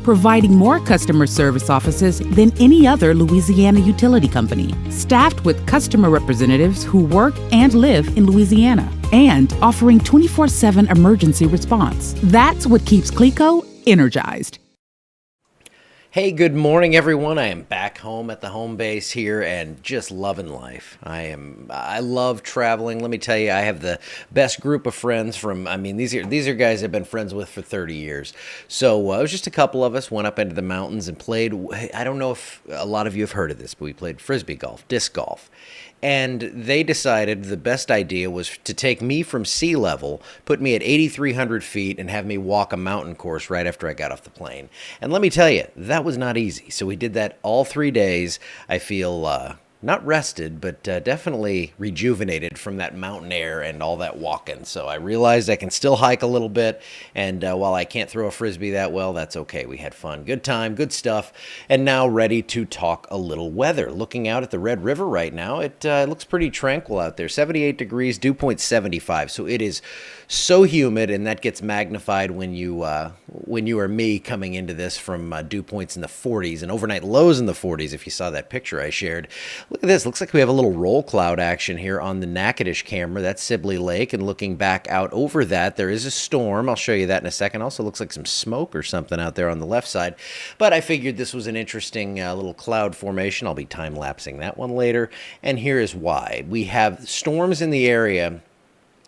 providing more customer service offices than any other Louisiana utility company, staffed with customer representatives who work and live in Louisiana, and offering 24/7 emergency response. That's what keeps CLECO energized. Hey, good morning, everyone. I am back home at the home base here and just loving life. I love traveling. Let me tell you, I have the best group of friends these are guys I've been friends with for 30 years. So it was just a couple of us went up into the mountains and played. I don't know if a lot of you have heard of this, but we played frisbee golf, disc golf. And they decided the best idea was to take me from sea level, put me at 8,300 feet, and have me walk a mountain course right after I got off the plane. And let me tell you, that was not easy. So we did that all 3 days. I feel not rested, but definitely rejuvenated from that mountain air and all that walking. So I realized I can still hike a little bit, and while I can't throw a frisbee that well, that's okay. We had fun, good time, good stuff, and now ready to talk a little weather. Looking out at the Red River right now, it looks pretty tranquil out there. 78 degrees, dew point 75, so it is so humid, and that gets magnified when you are me coming into this from dew points in the 40s and overnight lows in the 40s. If you saw that picture I shared. Look at this. Looks like we have a little roll cloud action here on the Natchitoches camera. That's Sibley Lake. And looking back out over that, there is a storm. I'll show you that in a second. Also looks like some smoke or something out there on the left side. But I figured this was an interesting little cloud formation. I'll be time-lapsing that one later. And here is why. We have storms in the area.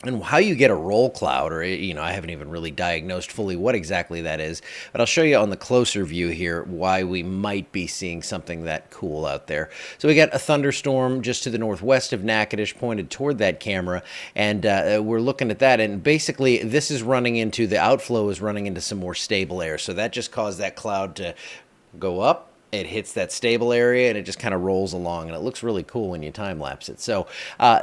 And how you get a roll cloud, or, I haven't even really diagnosed fully what exactly that is, but I'll show you on the closer view here why we might be seeing something that cool out there. So we got a thunderstorm just to the northwest of Natchitoches pointed toward that camera, and we're looking at that, and basically this is running into, the outflow is running into some more stable air, so that just caused that cloud to go up. It hits that stable area and it just kind of rolls along, and it looks really cool when you time lapse it. So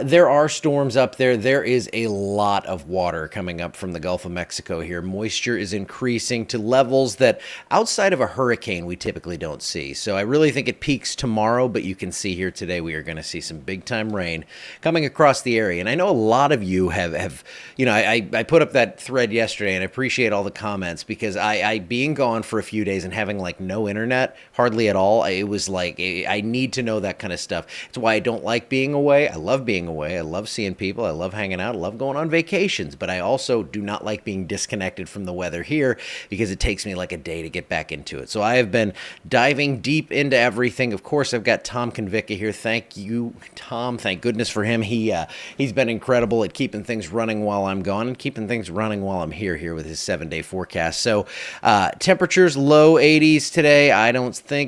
there are storms up there. There is a lot of water coming up from the Gulf of Mexico here. Moisture is increasing to levels that outside of a hurricane we typically don't see. So I really think it peaks tomorrow, but you can see here today we are going to see some big time rain coming across the area. And I know a lot of you have I put up that thread yesterday, and I appreciate all the comments, because I being gone for a few days and having like no internet, hardly at all. It was like, I need to know that kind of stuff. It's why I don't like being away. I love being away. I love seeing people. I love hanging out. I love going on vacations, but I also do not like being disconnected from the weather here, because it takes me like a day to get back into it. So I have been diving deep into everything. Of course, I've got Tom Convicka here. Thank you, Tom. Thank goodness for him. He's been incredible at keeping things running while I'm gone and keeping things running while I'm here with his 7-day forecast. So temperatures low 80s today.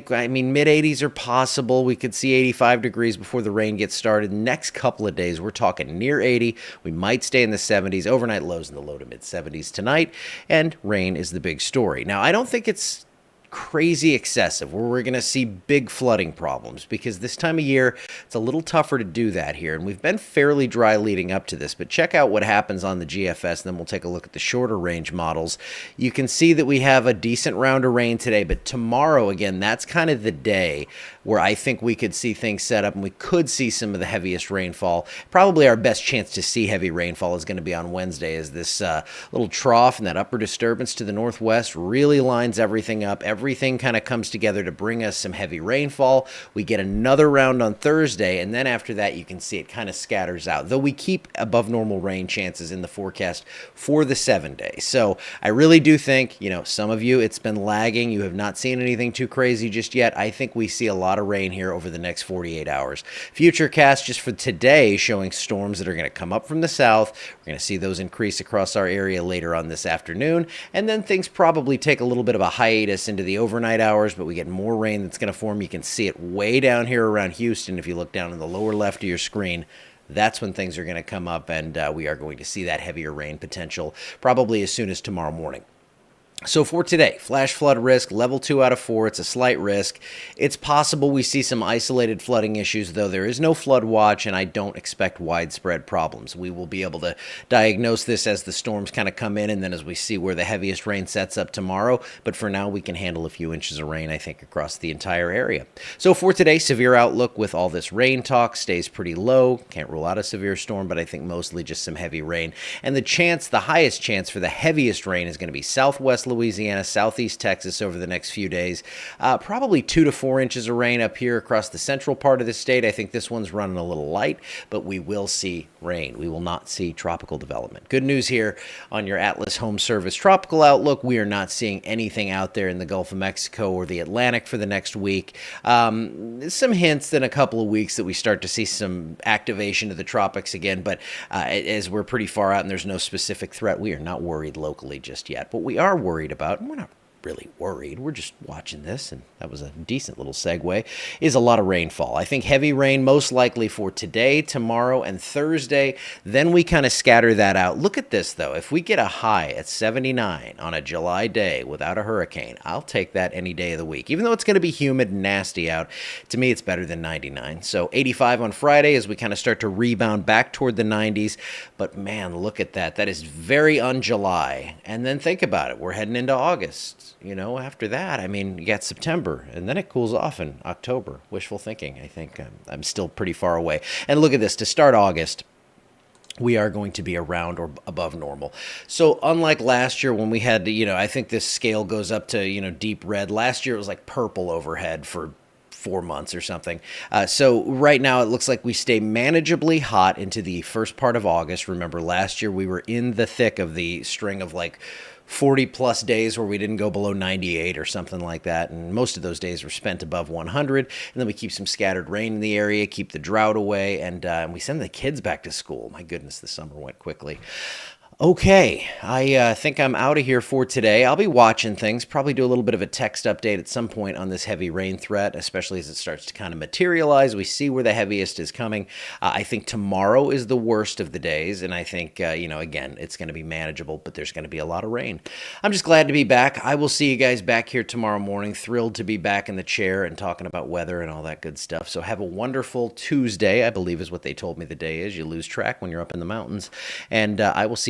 Mid 80s are possible. We could see 85 degrees before the rain gets started. Next couple of days, we're talking near 80. We might stay in the 70s. Overnight lows in the low to mid 70s tonight, and rain is the big story. Now, I don't think it's crazy excessive where we're going to see big flooding problems, because this time of year it's a little tougher to do that here, and we've been fairly dry leading up to this. But check out what happens on the GFS, and then we'll take a look at the shorter range models. You can see that we have a decent round of rain today, but tomorrow, again, that's kind of the day where I think we could see things set up, and we could see some of the heaviest rainfall. Probably our best chance to see heavy rainfall is going to be on Wednesday, as this little trough and that upper disturbance to the northwest really lines everything up. Everything kind of comes together to bring us some heavy rainfall. We get another round on Thursday, and then after that you can see it kind of scatters out, though we keep above normal rain chances in the forecast for the 7 days. So I really do think, some of you, it's been lagging. You have not seen anything too crazy just yet. I think we see a lot of rain here over the next 48 hours. Futurecast just for today showing storms that are going to come up from the south. We're going to see those increase across our area later on this afternoon, and then things probably take a little bit of a hiatus into the overnight hours, but we get more rain that's going to form. You can see it way down here around Houston. If you look down in the lower left of your screen, that's when things are going to come up, and we are going to see that heavier rain potential probably as soon as tomorrow morning. So for today, flash flood risk, level 2 out of 4. It's a slight risk. It's possible we see some isolated flooding issues, though there is no flood watch, and I don't expect widespread problems. We will be able to diagnose this as the storms kind of come in, and then as we see where the heaviest rain sets up tomorrow. But for now, we can handle a few inches of rain, I think, across the entire area. So for today, severe outlook with all this rain talk stays pretty low. Can't rule out a severe storm, but I think mostly just some heavy rain. And the highest chance for the heaviest rain is going to be southwest Louisiana, southeast Texas over the next few days. Probably 2 to 4 inches of rain up here across the central part of the state. I think this one's running a little light, but we will see rain. We will not see tropical development. Good news here on your Atlas Home Service tropical outlook. We are not seeing anything out there in the Gulf of Mexico or the Atlantic for the next week. Some hints in a couple of weeks that we start to see some activation of the tropics again, but as we're pretty far out and there's no specific threat, we are not worried locally just yet. What we are worried about, and we're not really worried, we're just watching this, and that was a decent little segue, is a lot of rainfall. I think heavy rain most likely for today, tomorrow, and Thursday. Then we kind of scatter that out. Look at this, though. If we get a high at 79 on a July day without a hurricane, I'll take that any day of the week. Even though it's going to be humid and nasty out, to me it's better than 99. So 85 on Friday as we kind of start to rebound back toward the 90s. But man, look at that. That is very un-July. And then think about it. We're heading into August. You know, after that, I mean, you got September, and then it cools off in October. Wishful thinking. I think I'm still pretty far away. And look at this. To start August, we are going to be around or above normal. So unlike last year when we had, I think this scale goes up to, deep red. Last year it was like purple overhead for 4 months or something. So right now it looks like we stay manageably hot into the first part of August. Remember, last year we were in the thick of the string of like 40 plus days where we didn't go below 98 or something like that. And most of those days were spent above 100. And then we keep some scattered rain in the area, keep the drought away, and we send the kids back to school. My goodness, the summer went quickly. Okay, I think I'm out of here for today. I'll be watching things, probably do a little bit of a text update at some point on this heavy rain threat, especially as it starts to kind of materialize. We see where the heaviest is coming. I think tomorrow is the worst of the days, and I think, again, it's going to be manageable, but there's going to be a lot of rain. I'm just glad to be back. I will see you guys back here tomorrow morning. Thrilled to be back in the chair and talking about weather and all that good stuff. So have a wonderful Tuesday, I believe is what they told me the day is. You lose track when you're up in the mountains, and I will see you